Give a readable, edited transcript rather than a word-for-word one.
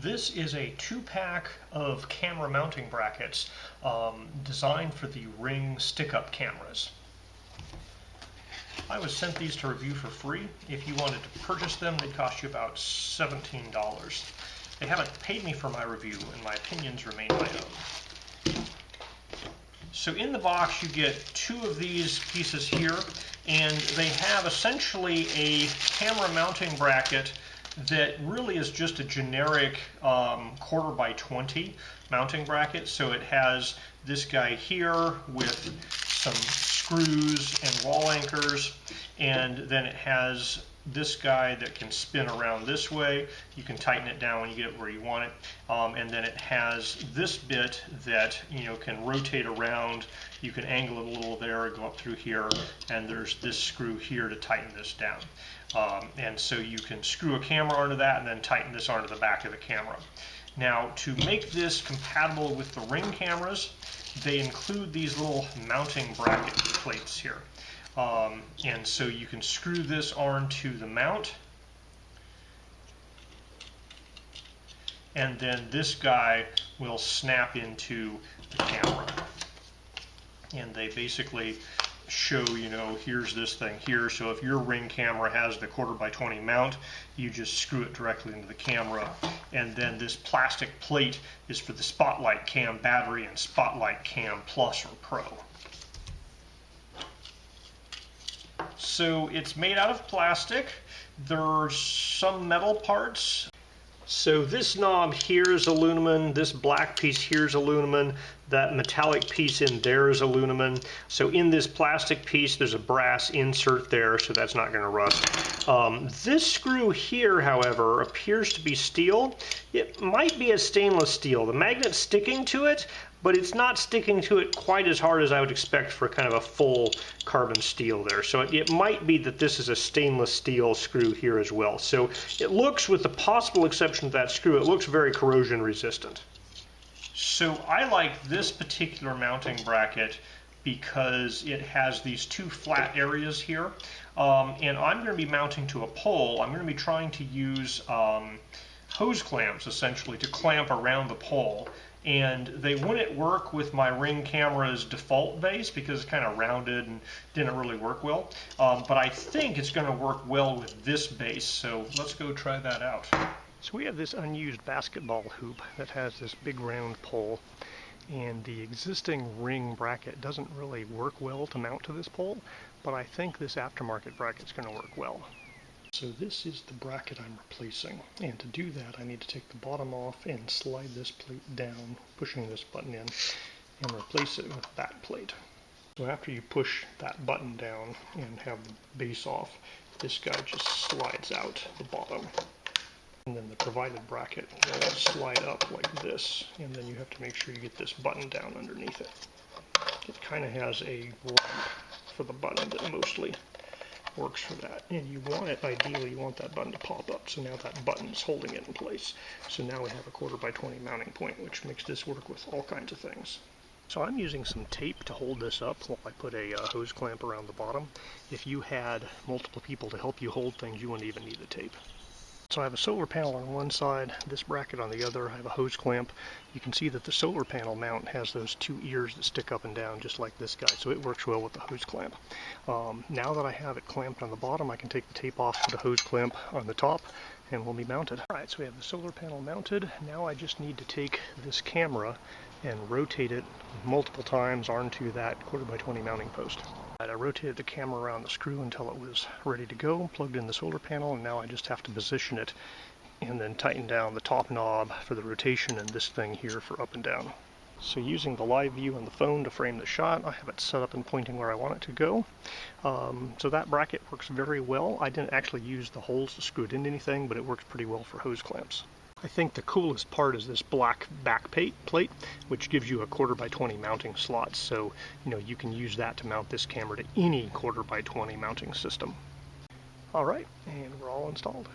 This is a 2-pack of camera mounting brackets designed for the Ring stick-up cameras. I was sent these to review for free. If you wanted to purchase them, they'd cost you about $17. They haven't paid me for my review, and my opinions remain my own. So in the box you get 2 of these pieces here, and they have essentially a camera mounting bracket that really is just a generic 1/4 by 20 mounting bracket. So it has this guy here with some screws and wall anchors, and then it has this guy that can spin around this way. You can tighten it down when you get it where you want it, and then it has this bit that can rotate around. You can angle it a little there, go up through here, and there's this screw here to tighten this down. And so you can screw a camera onto that and then tighten this onto the back of the camera. Now, to make this compatible with the Ring cameras, they include these little mounting bracket plates here. And so you can screw this onto the mount, and then this guy will snap into the camera. And they basically show, here's this thing here. So if your Ring camera has the 1/4 by 20 mount, you just screw it directly into the camera. And then this plastic plate is for the Spotlight Cam battery and Spotlight Cam Plus or Pro. So it's made out of plastic. There's some metal parts. So this knob here is aluminum, this black piece here is aluminum, that metallic piece in there is aluminum. So in this plastic piece there's a brass insert there, so that's not going to rust. This screw here, however, appears to be steel. It might be a stainless steel. The magnet's sticking to it, but it's not sticking to it quite as hard as I would expect for kind of a full carbon steel there. So it might be that this is a stainless steel screw here as well. So it looks, with the possible exception of that screw, it looks very corrosion resistant. So I like this particular mounting bracket because it has these 2 flat areas here. And I'm going to be mounting to a pole. I'm going to be trying to use hose clamps essentially to clamp around the pole. And they wouldn't work with my Ring camera's default base because it's kind of rounded and didn't really work well. But I think it's going to work well with this base, so let's go try that out. So we have this unused basketball hoop that has this big round pole, and the existing Ring bracket doesn't really work well to mount to this pole, but I think this aftermarket bracket is going to work well. So this is the bracket I'm replacing, and to do that I need to take the bottom off and slide this plate down, pushing this button in, and replace it with that plate. So after you push that button down and have the base off, this guy just slides out the bottom. And then the provided bracket will slide up like this, and then you have to make sure you get this button down underneath it. It kind of has a ramp for the button that mostly works for that, and you want it, ideally you want that button to pop up, so now that button is holding it in place. So now we have a 1/4 by 20 mounting point, which makes this work with all kinds of things. So I'm using some tape to hold this up while I put a hose clamp around the bottom. If you had multiple people to help you hold things, you wouldn't even need the tape. So I have a solar panel on one side, this bracket on the other. I have a hose clamp. You can see that the solar panel mount has those 2 ears that stick up and down just like this guy, so it works well with the hose clamp. Now that I have it clamped on the bottom, I can take the tape off, put a hose clamp on the top, and we'll be mounted. Alright, so we have the solar panel mounted. Now I just need to take this camera and rotate it multiple times onto that 1/4 by 20 mounting post. I rotated the camera around the screw until it was ready to go, plugged in the solar panel, and now I just have to position it and then tighten down the top knob for the rotation and this thing here for up and down. So using the live view on the phone to frame the shot, I have it set up and pointing where I want it to go. So that bracket works very well. I didn't actually use the holes to screw it into anything, but it works pretty well for hose clamps. I think the coolest part is this black back plate, which gives you a 1/4 by 20 mounting slot. So, you can use that to mount this camera to any 1/4 by 20 mounting system. All right, and we're all installed.